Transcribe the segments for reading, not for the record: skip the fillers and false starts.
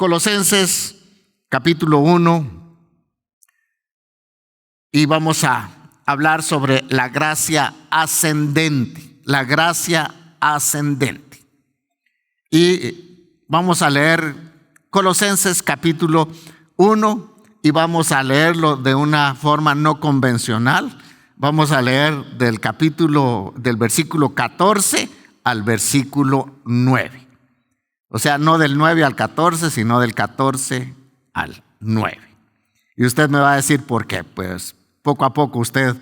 Colosenses capítulo 1, y vamos a hablar sobre la gracia ascendente. La gracia ascendente. Y vamos a leer Colosenses capítulo 1 y vamos a leerlo de una forma no convencional. Vamos a leer del versículo 14 al versículo 9. O sea, no del 9 al 14, sino del 14 al 9. Y usted me va a decir por qué. Pues poco a poco usted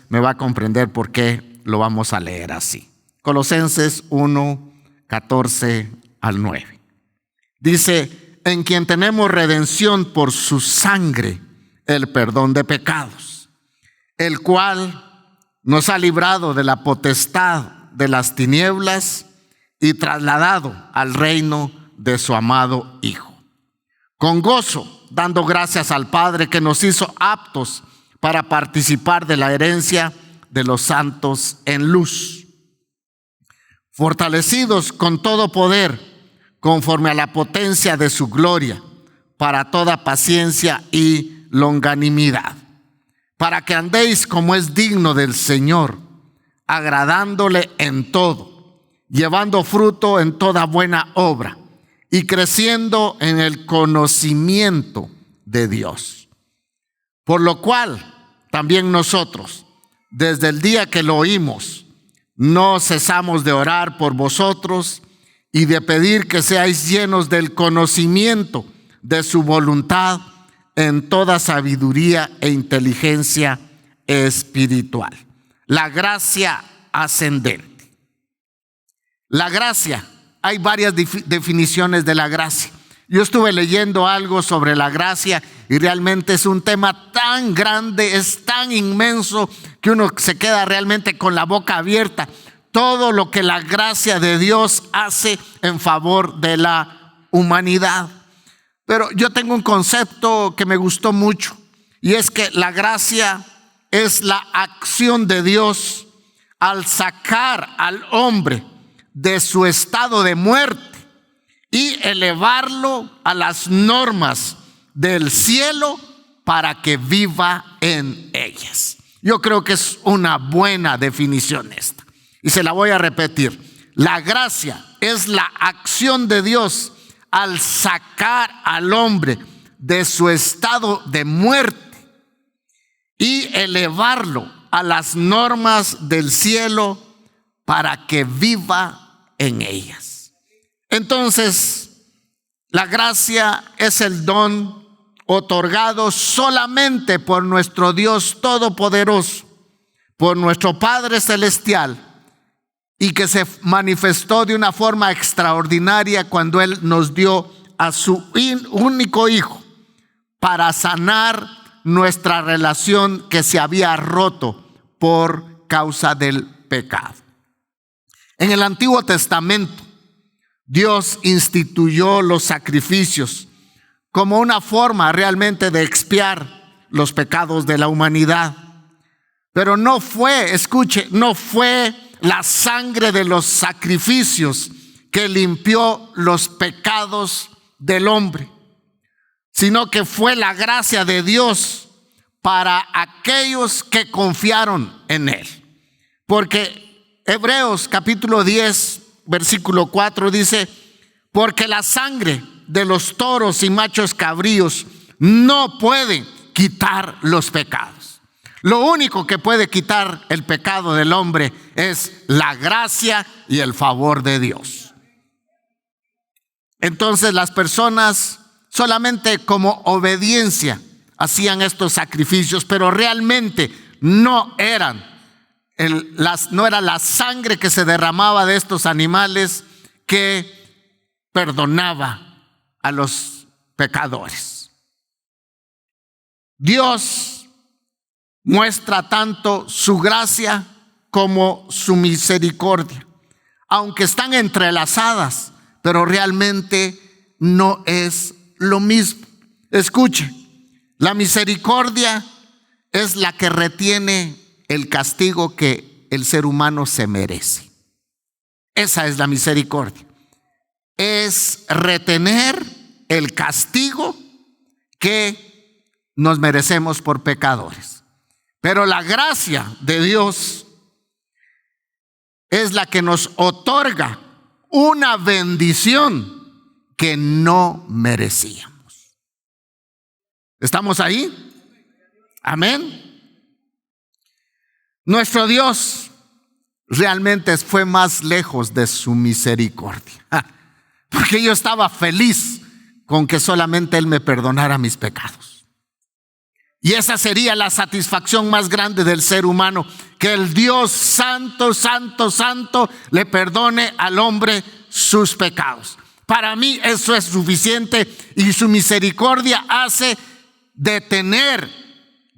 me va a comprender por qué lo vamos a leer así. Colosenses 1, 14 al 9. Dice: en quien tenemos redención por su sangre, el perdón de pecados, el cual nos ha librado de la potestad de las tinieblas y trasladado al reino de su amado Hijo. Con gozo, dando gracias al Padre que nos hizo aptos para participar de la herencia de los santos en luz, fortalecidos con todo poder, conforme a la potencia de su gloria, para toda paciencia y longanimidad, para que andéis como es digno del Señor, agradándole en todo, llevando fruto en toda buena obra y creciendo en el conocimiento de Dios. Por lo cual también nosotros, desde el día que lo oímos, no cesamos de orar por vosotros y de pedir que seáis llenos del conocimiento de su voluntad en toda sabiduría e inteligencia espiritual. La gracia ascendente. La gracia, hay varias definiciones de la gracia. Yo estuve leyendo algo sobre la gracia y realmente es un tema tan grande, es tan inmenso que uno se queda realmente con la boca abierta. Todo lo que la gracia de Dios hace en favor de la humanidad. Pero yo tengo un concepto que me gustó mucho, y es que la gracia es la acción de Dios al sacar al hombre de su estado de muerte y elevarlo a las normas del cielo para que viva en ellas. Yo creo que es una buena definición esta, y se la voy a repetir. La gracia es la acción de Dios al sacar al hombre de su estado de muerte y elevarlo a las normas del cielo para que viva en ellas. Entonces, la gracia es el don otorgado solamente por nuestro Dios Todopoderoso, por nuestro Padre Celestial, y que se manifestó de una forma extraordinaria cuando Él nos dio a su único Hijo para sanar nuestra relación que se había roto por causa del pecado. En el Antiguo Testamento, Dios instituyó los sacrificios como una forma realmente de expiar los pecados de la humanidad. Pero no fue, escuche, no fue la sangre de los sacrificios que limpió los pecados del hombre, sino que fue la gracia de Dios para aquellos que confiaron en Él. Porque Hebreos capítulo 10, versículo 4 dice: porque la sangre de los toros y machos cabríos no puede quitar los pecados. Lo único que puede quitar el pecado del hombre es la gracia y el favor de Dios. Entonces las personas solamente como obediencia hacían estos sacrificios, pero realmente no era la sangre que se derramaba de estos animales que perdonaba a los pecadores. Dios muestra tanto su gracia como su misericordia, aunque están entrelazadas, pero realmente no es lo mismo. Escuche, la misericordia es la que retiene el castigo que el ser humano se merece. Esa es la misericordia. Es retener el castigo que nos merecemos por pecadores. Pero la gracia de Dios es la que nos otorga una bendición que no merecíamos. ¿Estamos ahí? Amén. Nuestro Dios realmente fue más lejos de su misericordia, porque yo estaba feliz con que solamente Él me perdonara mis pecados. Y esa sería la satisfacción más grande del ser humano, que el Dios santo, santo, santo le perdone al hombre sus pecados. Para mí eso es suficiente, y su misericordia hace detener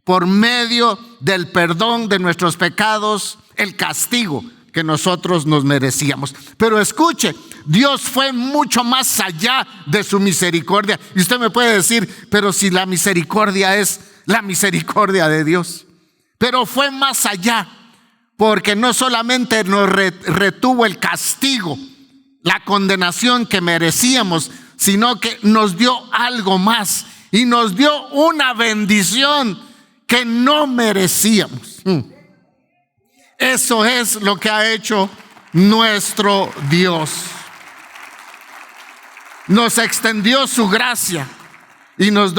por medio del perdón de nuestros pecados el castigo que nosotros nos merecíamos. Pero escuche, Dios fue mucho más allá de su misericordia. Y usted me puede decir, pero si la misericordia es la misericordia de Dios. Pero fue más allá, porque no solamente nos retuvo el castigo, la condenación que merecíamos, sino que nos dio algo más, y nos dio una bendición que no merecíamos. Eso es lo que ha hecho nuestro Dios. Nos extendió su gracia y nos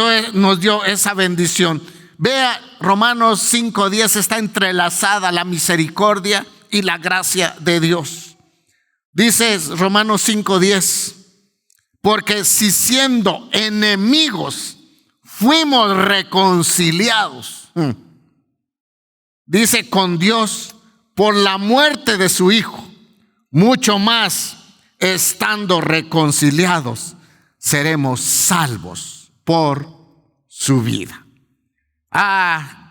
dio esa bendición. Vea, Romanos 5:10, está entrelazada la misericordia y la gracia de Dios. Dice Romanos 5:10, porque si siendo enemigos fuimos reconciliados, dice, con Dios por la muerte de su Hijo, mucho más estando reconciliados seremos salvos por su vida.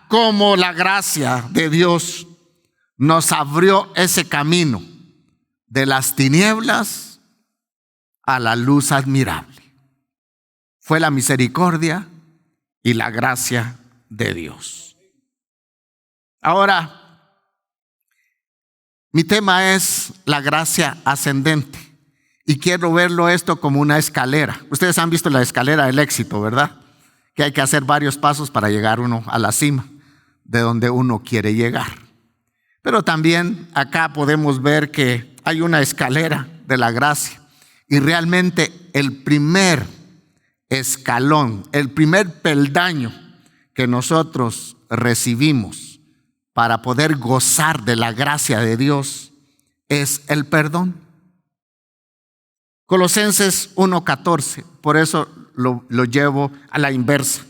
Cómo la gracia de Dios nos abrió ese camino de las tinieblas a la luz admirable. Fue la misericordia y la gracia de Dios. Ahora, mi tema es la gracia ascendente, y quiero verlo esto como una escalera. Ustedes han visto la escalera del éxito, ¿verdad? Que hay que hacer varios pasos para llegar uno a la cima de donde uno quiere llegar. Pero también acá podemos ver que hay una escalera de la gracia, y realmente el primer escalón, el primer peldaño que nosotros recibimos para poder gozar de la gracia de Dios es el perdón. Colosenses 1:14, por eso lo llevo a la inversa.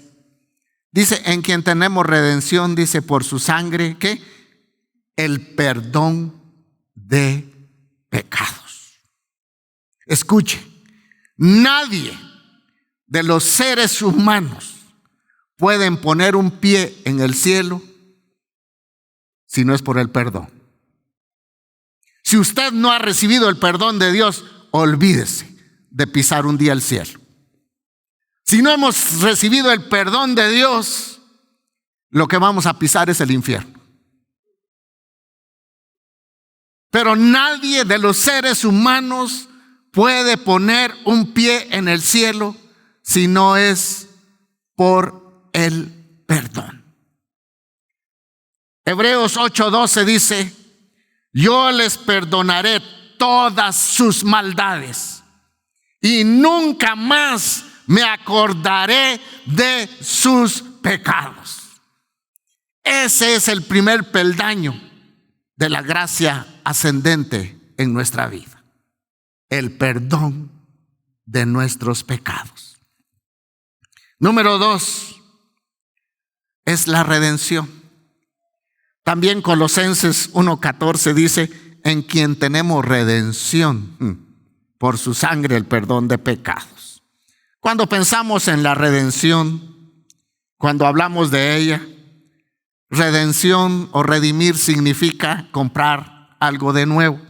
Dice, en quien tenemos redención, dice, por su sangre, ¿qué? El perdón de pecados. Escuche, nadie de los seres humanos pueden poner un pie en el cielo si no es por el perdón. Si usted no ha recibido el perdón de Dios, olvídese de pisar un día el cielo. Si no hemos recibido el perdón de Dios, lo que vamos a pisar es el infierno. Pero nadie de los seres humanos puede poner un pie en el cielo si no es por el perdón. Hebreos 8:12 dice, yo les perdonaré todas sus maldades y nunca más me acordaré de sus pecados. Ese es el primer peldaño de la gracia ascendente en nuestra vida, el perdón de nuestros pecados. Número 2 es la redención. También Colosenses 1:14 dice, en quien tenemos redención por su sangre, el perdón de pecados. Cuando pensamos en la redención, cuando hablamos de ella, redención o redimir significa comprar algo de nuevo.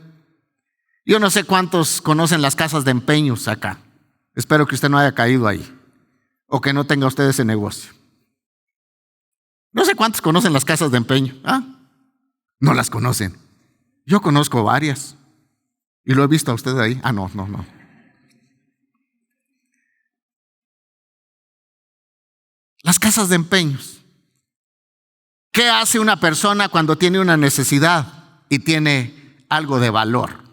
Yo no sé cuántos conocen las casas de empeños acá. Espero que usted no haya caído ahí o que no tenga usted ese negocio. No sé cuántos conocen las casas de empeño. No las conocen. Yo conozco varias y lo he visto a usted ahí. No. Las casas de empeños. ¿Qué hace una persona cuando tiene una necesidad y tiene algo de valor?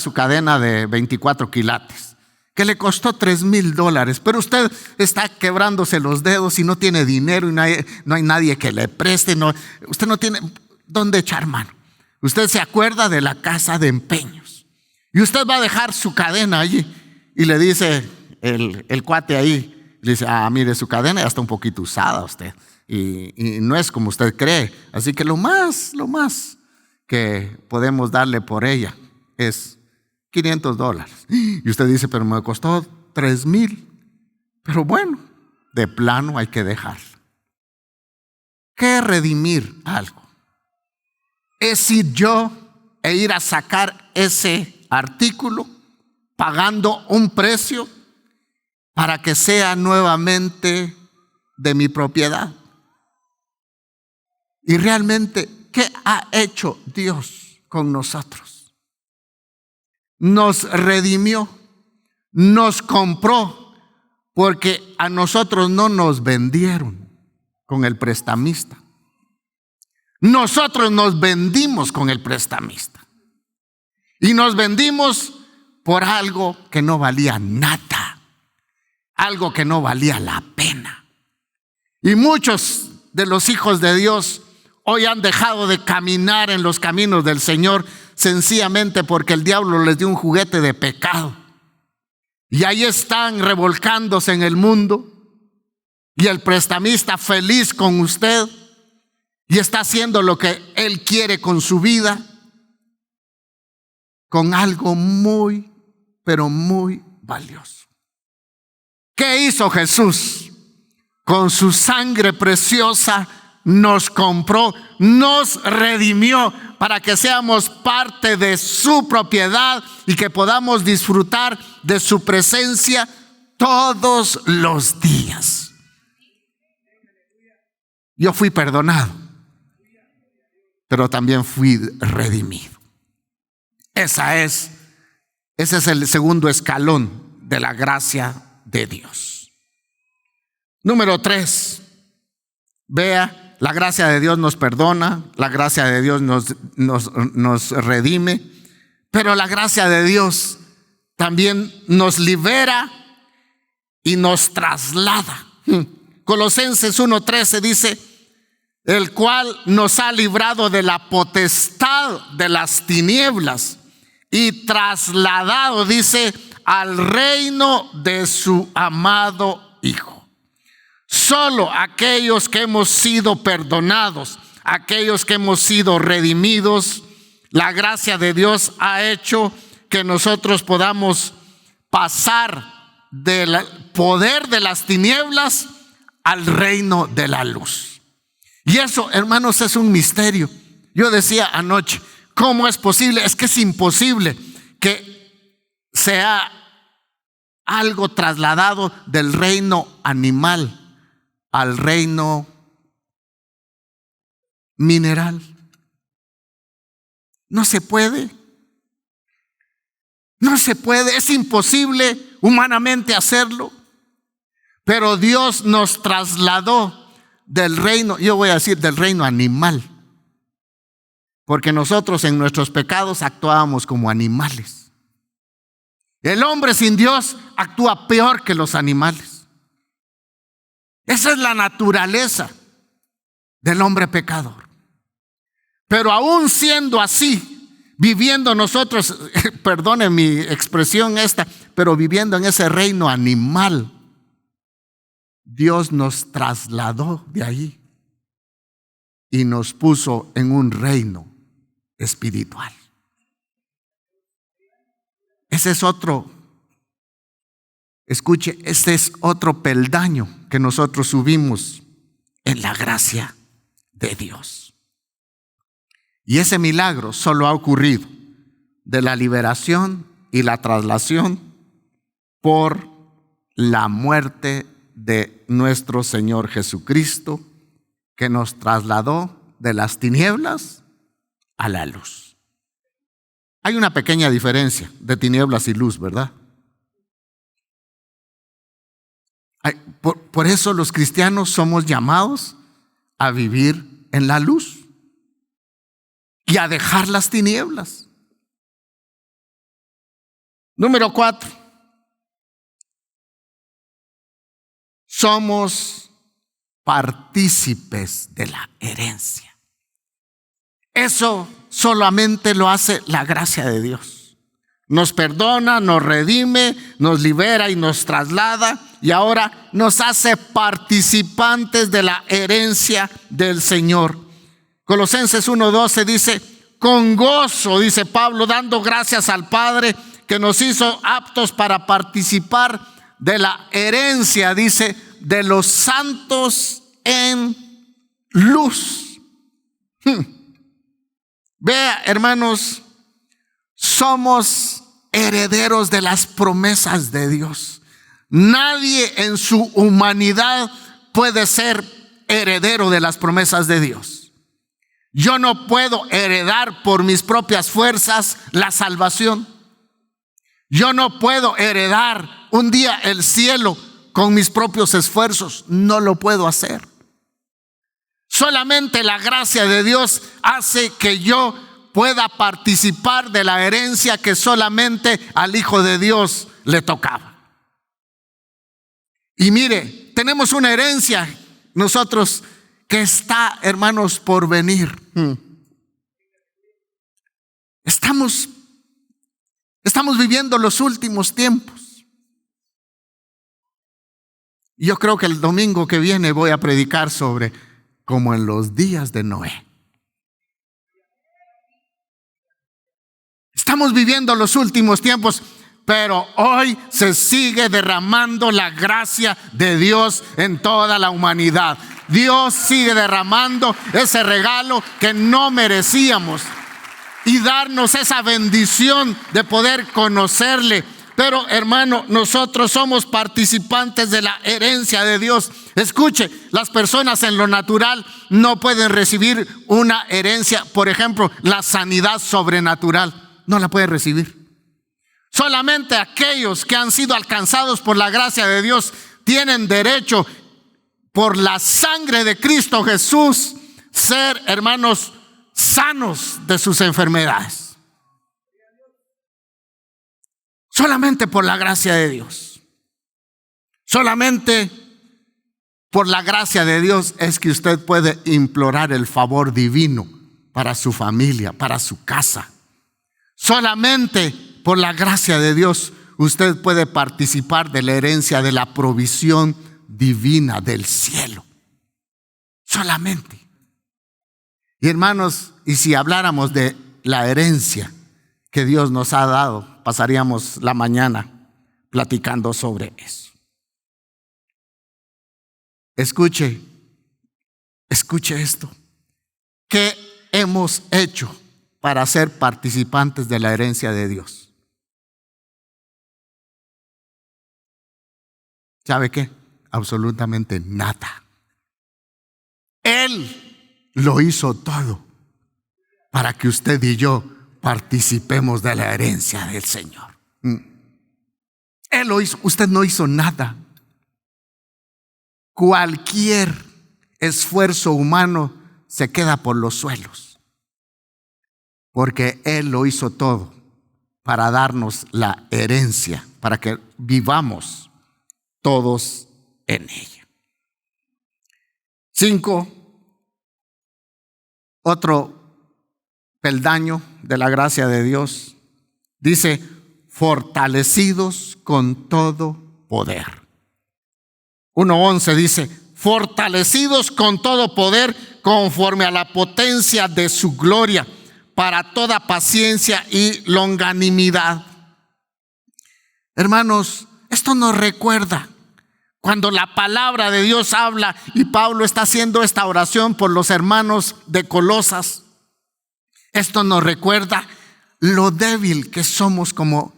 Su cadena de 24 quilates, que le costó $3,000, pero usted está quebrándose los dedos y no tiene dinero y no hay nadie que le preste, usted no tiene dónde echar mano. Usted se acuerda de la casa de empeños y usted va a dejar su cadena allí y le dice el cuate ahí, le dice, mire, su cadena ya está un poquito usada usted y no es como usted cree, así que lo más que podemos darle por ella es $500. Y usted dice, pero me costó 3,000. Pero bueno, de plano hay que dejarlo. ¿Qué es redimir algo? Es ir yo e ir a sacar ese artículo pagando un precio para que sea nuevamente de mi propiedad. Y realmente, ¿qué ha hecho Dios con nosotros? Nos redimió, nos compró, porque a nosotros no nos vendieron con el prestamista. Nosotros nos vendimos con el prestamista. Y nos vendimos por algo que no valía nada, algo que no valía la pena. Y muchos de los hijos de Dios hoy han dejado de caminar en los caminos del Señor sencillamente porque el diablo les dio un juguete de pecado. Y ahí están revolcándose en el mundo y el prestamista feliz con usted y está haciendo lo que él quiere con su vida, con algo muy, pero muy valioso. ¿Qué hizo Jesús? Con su sangre preciosa nos compró, nos redimió para que seamos parte de su propiedad y que podamos disfrutar de su presencia todos los días. Yo fui perdonado, pero también fui redimido. Ese es el segundo escalón de la gracia de Dios. Número 3, vea. La gracia de Dios nos perdona, la gracia de Dios nos redime, pero la gracia de Dios también nos libera y nos traslada. Colosenses 1:13 dice, el cual nos ha librado de la potestad de las tinieblas y trasladado, dice, al reino de su amado Hijo. Solo aquellos que hemos sido perdonados, aquellos que hemos sido redimidos, la gracia de Dios ha hecho que nosotros podamos pasar del poder de las tinieblas al reino de la luz. Y eso, hermanos, es un misterio. Yo decía anoche, ¿cómo es posible? Es que es imposible que sea algo trasladado del reino animal al reino mineral. No se puede. No se puede, es imposible humanamente hacerlo. Pero Dios nos trasladó del reino, yo voy a decir del reino animal, porque nosotros en nuestros pecados actuábamos como animales. El hombre sin Dios actúa peor que los animales. Esa es la naturaleza del hombre pecador. Pero aún siendo así, viviendo nosotros, perdone mi expresión esta, pero viviendo en ese reino animal, Dios nos trasladó de ahí y nos puso en un reino espiritual. Ese es otro, escuche, este es otro peldaño que nosotros subimos en la gracia de Dios. Y ese milagro solo ha ocurrido de la liberación y la traslación por la muerte de nuestro Señor Jesucristo, que nos trasladó de las tinieblas a la luz. Hay una pequeña diferencia de tinieblas y luz, ¿verdad? Por eso los cristianos somos llamados a vivir en la luz y a dejar las tinieblas. Número 4. Somos partícipes de la herencia. Eso solamente lo hace la gracia de Dios. Nos perdona, nos redime, nos libera y nos traslada, y ahora nos hace participantes de la herencia del Señor. Colosenses 1:12 dice: con gozo, dice Pablo, dando gracias al Padre que nos hizo aptos para participar de la herencia, dice, de los santos en luz. Vea, hermanos, somos herederos de las promesas de Dios. Nadie en su humanidad puede ser heredero de las promesas de Dios. Yo no puedo heredar por mis propias fuerzas la salvación. Yo no puedo heredar un día el cielo con mis propios esfuerzos. No lo puedo hacer. Solamente la gracia de Dios hace que yo pueda participar de la herencia que solamente al Hijo de Dios le tocaba. Y mire, tenemos una herencia nosotros que está, hermanos, por venir. Estamos viviendo los últimos tiempos. Yo creo que el domingo que viene voy a predicar sobre como en los días de Noé. Estamos viviendo los últimos tiempos, pero hoy se sigue derramando la gracia de Dios en toda la humanidad. Dios sigue derramando ese regalo que no merecíamos y darnos esa bendición de poder conocerle. Pero, hermano, nosotros somos participantes de la herencia de Dios. Escuche, las personas en lo natural no pueden recibir una herencia. Por ejemplo, la sanidad sobrenatural no la pueden recibir. Solamente aquellos que han sido alcanzados por la gracia de Dios tienen derecho, por la sangre de Cristo Jesús, ser, hermanos, sanos de sus enfermedades. Solamente por la gracia de Dios. Solamente por la gracia de Dios es que usted puede implorar el favor divino para su familia, para su casa. Solamente por la gracia de Dios usted puede participar de la herencia de la provisión divina del cielo. Solamente. Y hermanos, y si habláramos de la herencia que Dios nos ha dado, pasaríamos la mañana platicando sobre eso. Escuche esto. ¿Qué hemos hecho para ser participantes de la herencia de Dios? ¿Sabe qué? Absolutamente nada. Él lo hizo todo para que usted y yo participemos de la herencia del Señor. Él lo hizo, usted no hizo nada. Cualquier esfuerzo humano se queda por los suelos, porque Él lo hizo todo para darnos la herencia, para que vivamos todos en ella. 5. Otro peldaño de la gracia de Dios dice: fortalecidos con todo poder. 1:11 dice: fortalecidos con todo poder conforme a la potencia de su gloria, para toda paciencia y longanimidad. Hermanos, esto nos recuerda cuando la palabra de Dios habla, y Pablo está haciendo esta oración por los hermanos de Colosas. Esto nos recuerda lo débil que somos como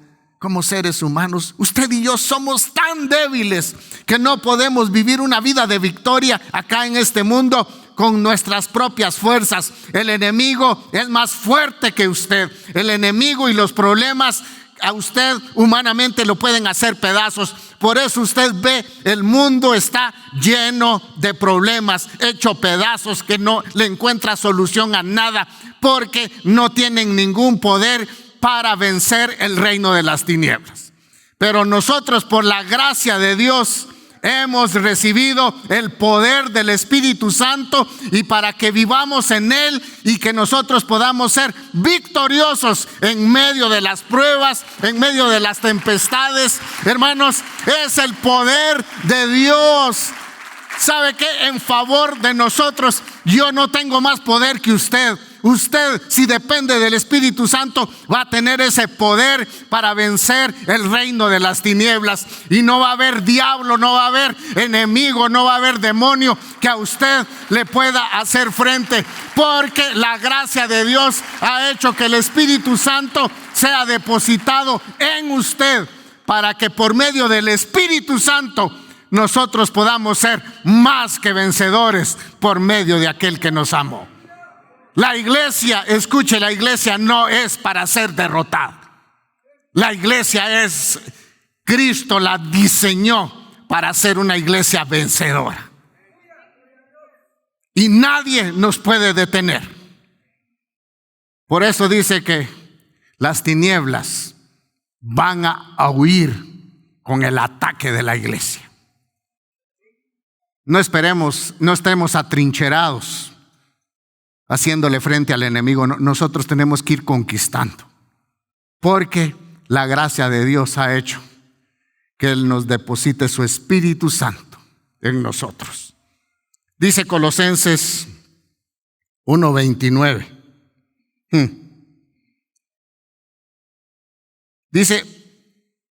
seres humanos. Usted y yo somos tan débiles que no podemos vivir una vida de victoria acá en este mundo con nuestras propias fuerzas. El enemigo es más fuerte que usted. El enemigo y los problemas a usted humanamente lo pueden hacer pedazos. Por eso usted ve, el mundo está lleno de problemas, hecho pedazos, que no le encuentra solución a nada, porque no tienen ningún poder para vencer el reino de las tinieblas. Pero nosotros, por la gracia de Dios, hemos recibido el poder del Espíritu Santo, y para que vivamos en Él y que nosotros podamos ser victoriosos en medio de las pruebas, en medio de las tempestades. Hermanos, es el poder de Dios. ¿Sabe qué? En favor de nosotros, yo no tengo más poder que usted. Usted, si depende del Espíritu Santo, va a tener ese poder para vencer el reino de las tinieblas. Y no va a haber diablo, no va a haber enemigo, no va a haber demonio que a usted le pueda hacer frente, porque la gracia de Dios ha hecho que el Espíritu Santo sea depositado en usted, para que por medio del Espíritu Santo nosotros podamos ser más que vencedores por medio de aquel que nos amó. La iglesia, escuche, la iglesia no es para ser derrotada. La iglesia es, Cristo la diseñó para ser una iglesia vencedora. Y nadie nos puede detener. Por eso dice que las tinieblas van a huir con el ataque de la iglesia. No estemos atrincherados haciéndole frente al enemigo. Nosotros tenemos que ir conquistando, porque la gracia de Dios ha hecho que Él nos deposite su Espíritu Santo en nosotros. Dice Colosenses 1:29. Dice: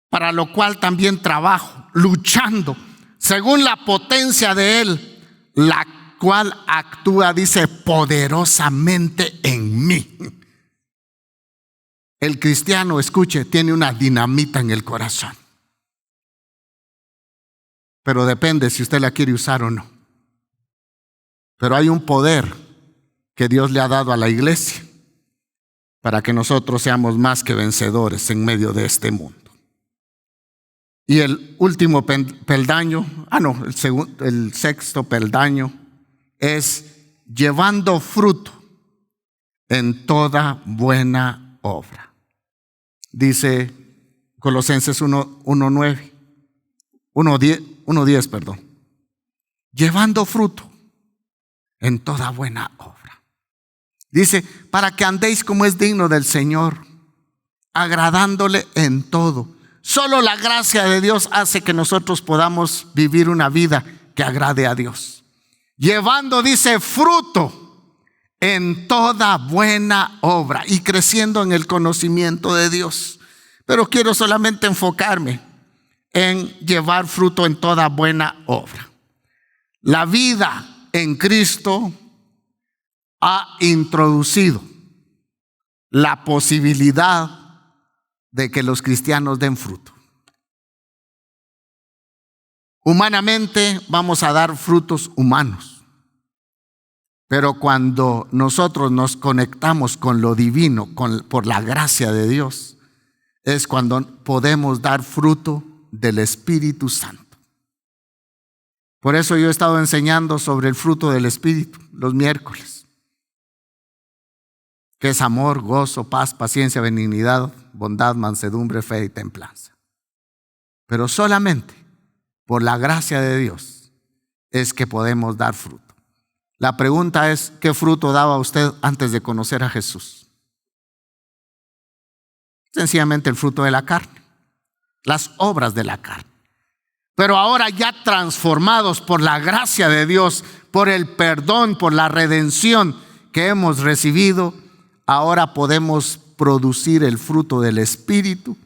para lo cual también trabajo, luchando según la potencia de Él, la cual actúa, dice, poderosamente en mí. El cristiano, escuche, tiene una dinamita en el corazón, pero depende si usted la quiere usar o no. Pero hay un poder que Dios le ha dado a la iglesia para que nosotros seamos más que vencedores en medio de este mundo. Y el último peldaño, el sexto peldaño, es llevando fruto en toda buena obra. Dice Colosenses 1:10, perdón. Llevando fruto en toda buena obra. Dice: para que andéis como es digno del Señor, agradándole en todo. Solo la gracia de Dios hace que nosotros podamos vivir una vida que agrade a Dios. Llevando, dice, fruto en toda buena obra y creciendo en el conocimiento de Dios. Pero quiero solamente enfocarme en llevar fruto en toda buena obra. La vida en Cristo ha introducido la posibilidad de que los cristianos den fruto. Humanamente vamos a dar frutos humanos, pero cuando nosotros nos conectamos con lo divino, por la gracia de Dios, es cuando podemos dar fruto del Espíritu Santo. Por eso yo he estado enseñando sobre el fruto del Espíritu los miércoles, que es amor, gozo, paz, paciencia, benignidad, bondad, mansedumbre, fe y templanza. Pero solamente por la gracia de Dios es que podemos dar fruto. La pregunta es: ¿qué fruto daba usted antes de conocer a Jesús? Sencillamente el fruto de la carne, las obras de la carne. Pero ahora, ya transformados por la gracia de Dios, por el perdón, por la redención que hemos recibido, ahora podemos producir el fruto del Espíritu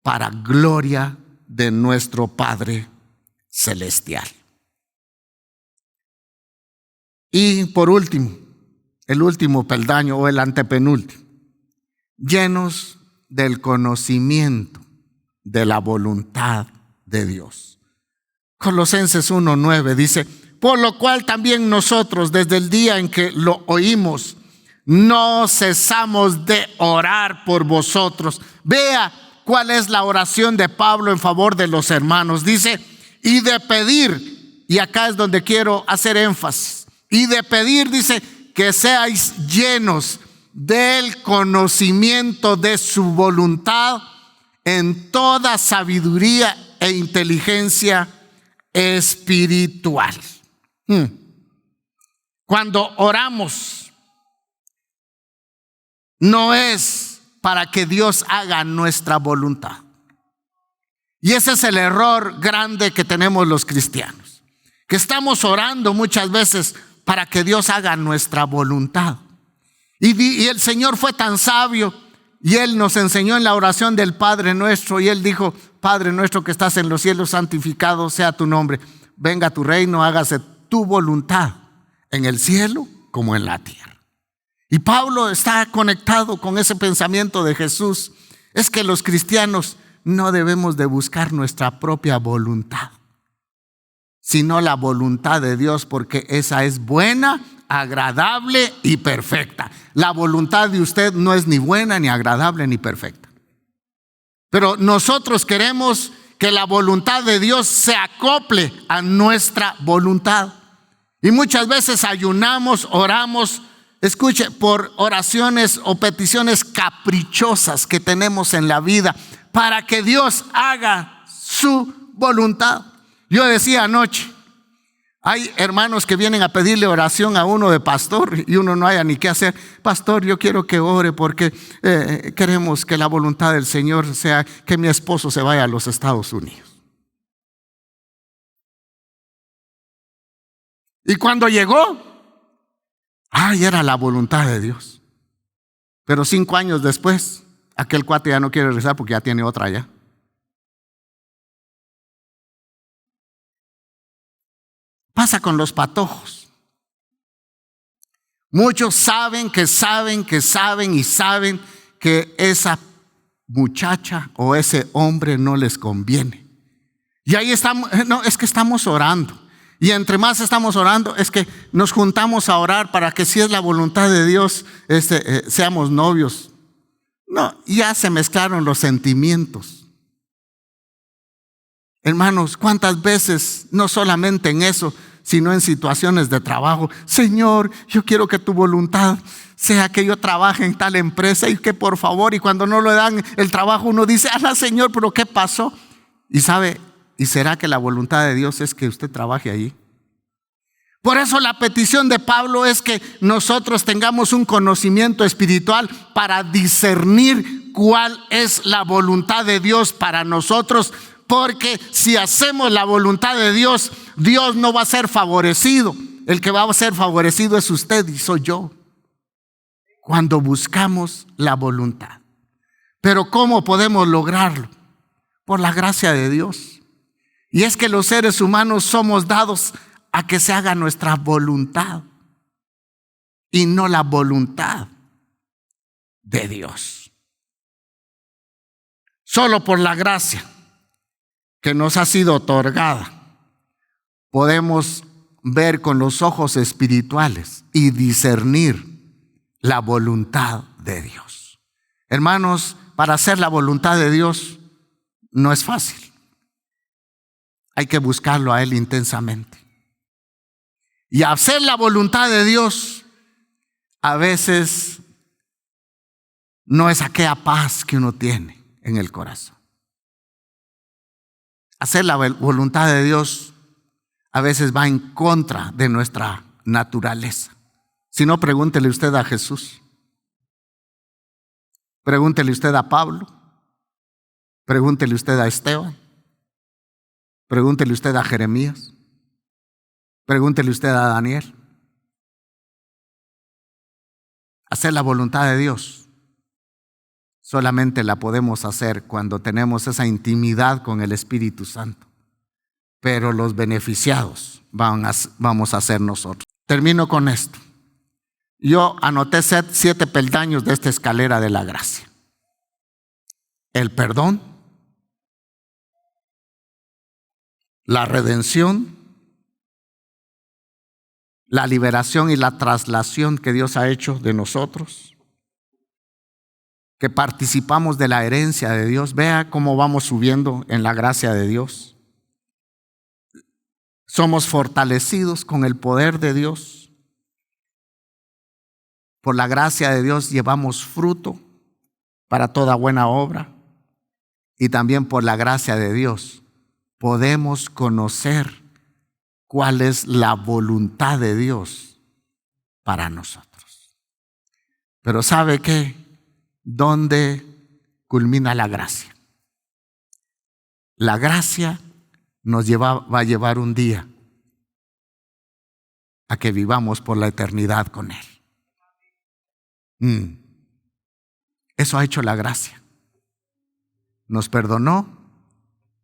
para gloria de nuestro Padre Celestial. Y por último, el último peldaño, o el antepenúltimo: llenos del conocimiento de la voluntad de Dios. Colosenses 1:9 dice: por lo cual también nosotros, desde el día en que lo oímos, no cesamos de orar por vosotros. Vea cuál es la oración de Pablo en favor de los hermanos. Dice, y de pedir, y acá es donde quiero hacer énfasis, y de pedir, dice, que seáis llenos del conocimiento de su voluntad en toda sabiduría e inteligencia espiritual. Cuando oramos, no es para que Dios haga nuestra voluntad. Y ese es el error grande que tenemos los cristianos, que estamos orando muchas veces para que Dios haga nuestra voluntad. Y el Señor fue tan sabio, y Él nos enseñó en la oración del Padre Nuestro, y Él dijo, Padre nuestro que estás en los cielos, santificado sea tu nombre. Venga tu reino, hágase tu voluntad, en el cielo como en la tierra. Y Pablo está conectado con ese pensamiento de Jesús. Es que los cristianos no debemos de buscar nuestra propia voluntad, sino la voluntad de Dios, porque esa es buena, agradable y perfecta. La voluntad de usted no es ni buena, ni agradable, ni perfecta. Pero nosotros queremos que la voluntad de Dios se acople a nuestra voluntad. Y muchas veces ayunamos, oramos, escuche, por oraciones o peticiones caprichosas que tenemos en la vida para que Dios haga su voluntad. Yo decía anoche, hay hermanos que vienen a pedirle oración a uno de pastor y uno no haya ni qué hacer. Pastor, yo quiero que ore porque queremos que la voluntad del Señor sea que mi esposo se vaya a los Estados Unidos. Y cuando llegó, era la voluntad de Dios. Pero 5 años después, aquel cuate ya no quiere rezar porque ya tiene otra allá. Pasa con los patojos. Muchos saben que esa muchacha o ese hombre no les conviene. Y ahí estamos, no, es que estamos orando. Y entre más estamos orando, es que nos juntamos a orar para que si es la voluntad de Dios, seamos novios. No, ya se mezclaron los sentimientos. Hermanos, ¿cuántas veces, no solamente en eso, sino en situaciones de trabajo? Señor, yo quiero que tu voluntad sea que yo trabaje en tal empresa y que por favor, y cuando no le dan el trabajo uno dice, Señor, pero ¿qué pasó? Y sabe, ¿y será que la voluntad de Dios es que usted trabaje allí? Por eso la petición de Pablo es que nosotros tengamos un conocimiento espiritual para discernir cuál es la voluntad de Dios para nosotros. Porque si hacemos la voluntad de Dios, Dios no va a ser favorecido. El que va a ser favorecido es usted y soy yo, cuando buscamos la voluntad. Pero ¿cómo podemos lograrlo? Por la gracia de Dios. Y es que los seres humanos somos dados a que se haga nuestra voluntad y no la voluntad de Dios. Solo por la gracia que nos ha sido otorgada, podemos ver con los ojos espirituales y discernir la voluntad de Dios. Hermanos, para hacer la voluntad de Dios no es fácil. Hay que buscarlo a Él intensamente. Y hacer la voluntad de Dios a veces no es aquella paz que uno tiene en el corazón. Hacer la voluntad de Dios a veces va en contra de nuestra naturaleza. Si no, pregúntele usted a Jesús. Pregúntele usted a Pablo. Pregúntele usted a Esteban. Pregúntele usted a Jeremías. Pregúntele usted a Daniel. Hacer la voluntad de Dios solamente la podemos hacer cuando tenemos esa intimidad con el Espíritu Santo. Pero los beneficiados vamos a ser nosotros. Termino con esto. Yo anoté 7 peldaños de esta escalera de la gracia. El perdón, la redención, la liberación y la traslación que Dios ha hecho de nosotros, que participamos de la herencia de Dios. Vea cómo vamos subiendo en la gracia de Dios. Somos fortalecidos con el poder de Dios. Por la gracia de Dios llevamos fruto para toda buena obra. Y también por la gracia de Dios podemos conocer cuál es la voluntad de Dios para nosotros. Pero ¿sabe qué? ¿Dónde culmina la gracia? La gracia nos va a llevar un día a que vivamos por la eternidad con Él. Eso ha hecho la gracia. Nos perdonó,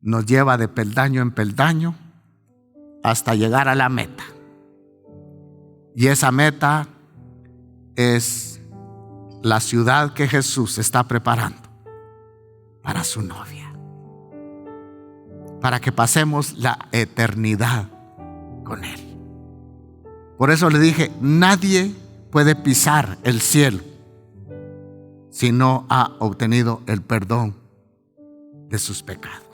nos lleva de peldaño en peldaño hasta llegar a la meta. Y esa meta es la ciudad que Jesús está preparando para su novia, para que pasemos la eternidad con Él. Por eso le dije, nadie puede pisar el cielo si no ha obtenido el perdón de sus pecados.